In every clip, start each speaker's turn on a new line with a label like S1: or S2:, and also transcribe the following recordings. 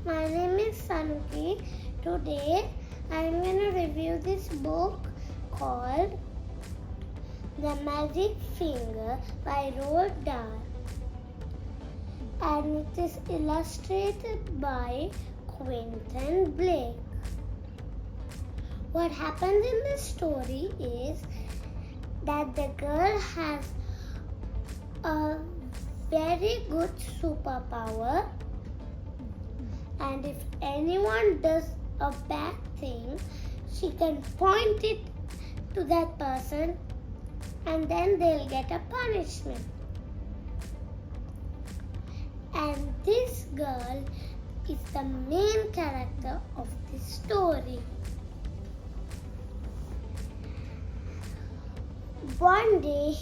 S1: My name is Sanuki. Today I am going to review this book called The Magic Finger by Roald Dahl, and it is illustrated by Quentin Blake. What happens in this story is that the girl has a very good superpower, and if anyone does a bad thing, she can point it to that person and then they'll get a punishment. And this girl is the main character of this story. One day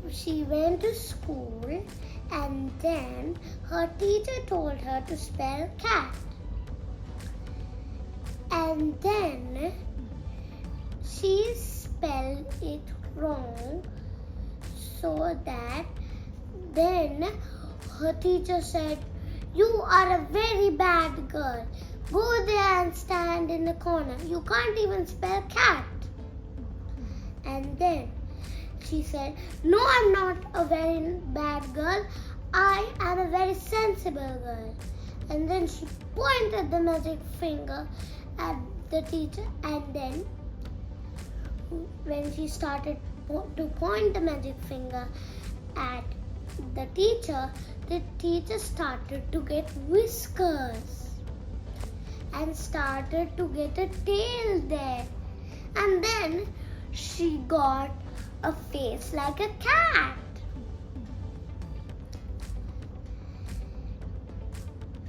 S1: she went to school, and then her teacher told her to spell cat. And then she spelled it wrong, so that then her teacher said, "You are a very bad girl. Go there and stand in the corner. You can't even spell cat." And then she said, "No, I'm not a very bad girl. I am a very sensible girl." And then she pointed the magic finger at the teacher, and then when she started to point the magic finger at the teacher started to get whiskers and started to get a tail there. And then she got a face like a cat.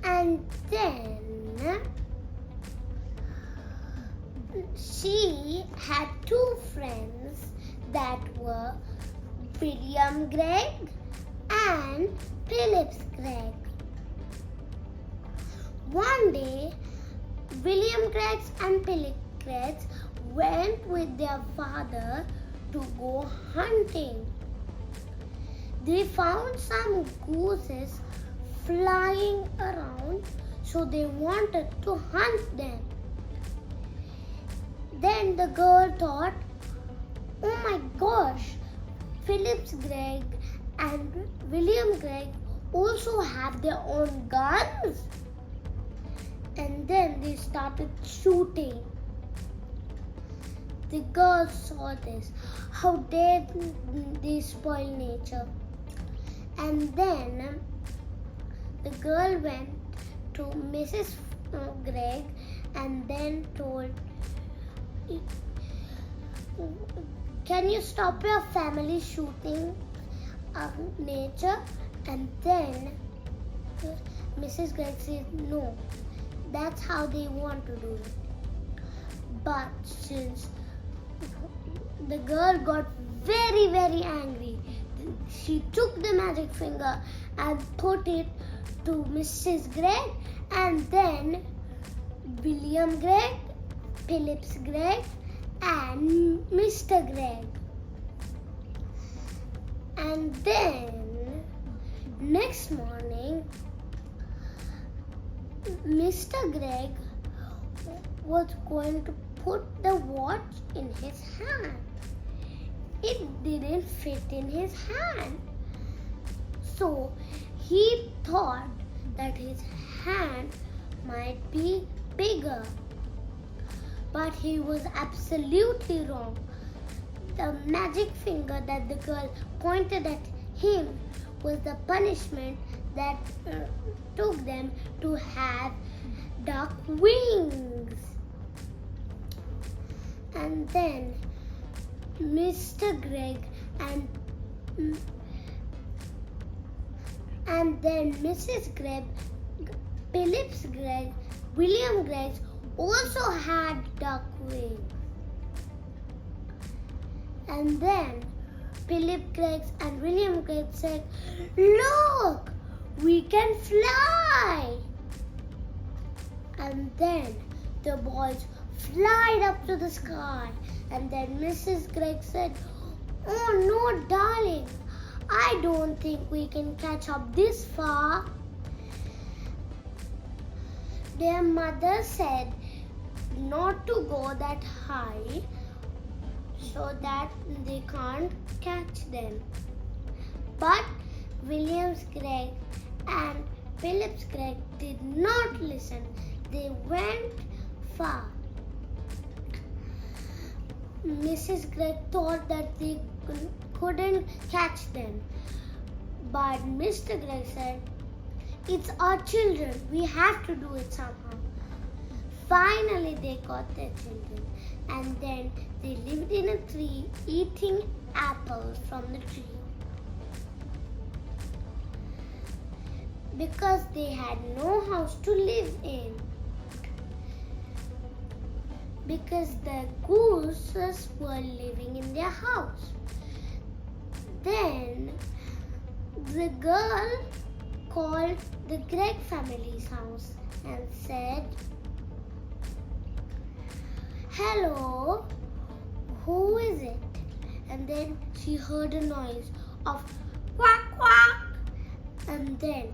S1: And then she had two friends that were William Gregg and Phillips Gregg. One day, William Gregg and Philip Gregg went with their father to go hunting. They found some gooses flying around, so they wanted to hunt them. Then the girl thought, "Oh my gosh, Phillips Gregg and William Gregg also have their own guns." And then they started shooting. The girls saw this. How dare they spoil nature? And then the girl went to Mrs. Gregg and then told, "Can you stop your family shooting nature?" And then Mrs. Gregg said, "No, that's how they want to do it." But since the girl got very, very angry, she took the magic finger and put it to Mrs. Gregg, and then William Gregg, Phillips Gregg, and Mr. Gregg. And then next morning, Mr. Gregg was going to put the watch in his hand. It didn't fit in his hand. So he thought that his hand might be bigger. But he was absolutely wrong. The magic finger that the girl pointed at him was the punishment that took them to have duck wings. And then Mr. Gregg and then Mrs. Gregg, Phillips Gregg, William Gregg also had duck wings. And then Philip Gregg and William Gregg said, "Look, we can fly." And then the boys flied up to the sky. And then Mrs. Gregg said, "Oh no, darling, I don't think we can catch up this far." Their mother said not to go that high so that they can't catch them. But William's Greg and Philip's Greg did not listen. They went far. Mrs. Greg thought that they couldn't catch them. But Mr. Greg said, "It's our children. We have to do it somehow." Finally, they got their children. And then they lived in a tree eating apples from the tree. Because they had no house to live in. Because the gooses were living in their house. Then the girl called the Greg family's house and said, "Hello, who is it?" And then she heard a noise of quack quack. And then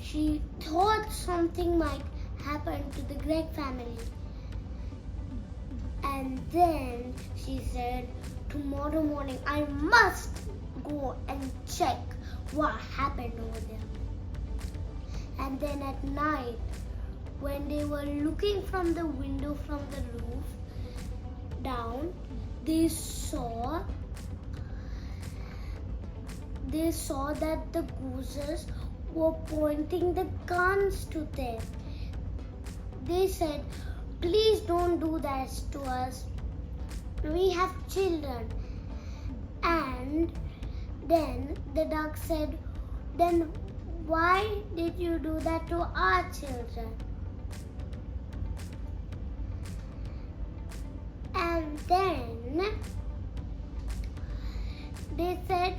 S1: she thought something might happen to the Greg family. And then she said, "Tomorrow morning I must go and check what happened over there." And then at night, when they were looking from the window from the roof down, they saw that the gooses were pointing the guns to them. They said, "Please don't do that to us. We have children." And then the duck said, "Then why did you do that to our children?" And then they said,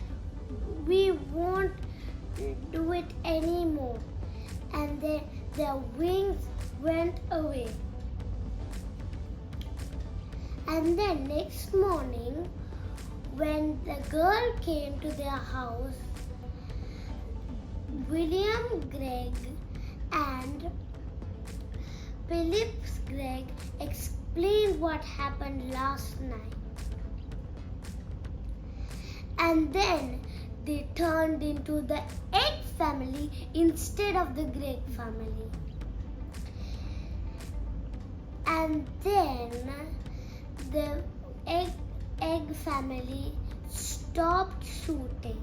S1: "We won't do it anymore." And then their wings went away. And then next morning, when the girl came to their house, William Greg and Philip's Greg explained what happened last night. And then they turned into the Egg family instead of the Greg family. And then the egg family stopped shooting.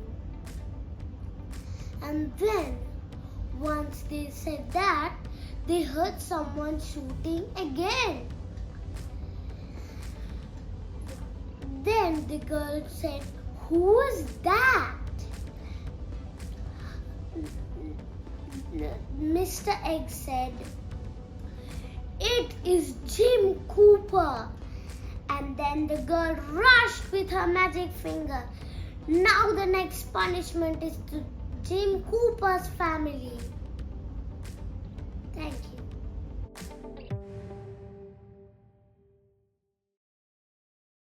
S1: And then once they said that, they heard someone shooting again. Then the girl said, "Who is that?" Mr. Egg said, "It is Jim Cooper." And then the girl rushed with her magic finger. Now the next punishment is to Jim Cooper's family. Thank you.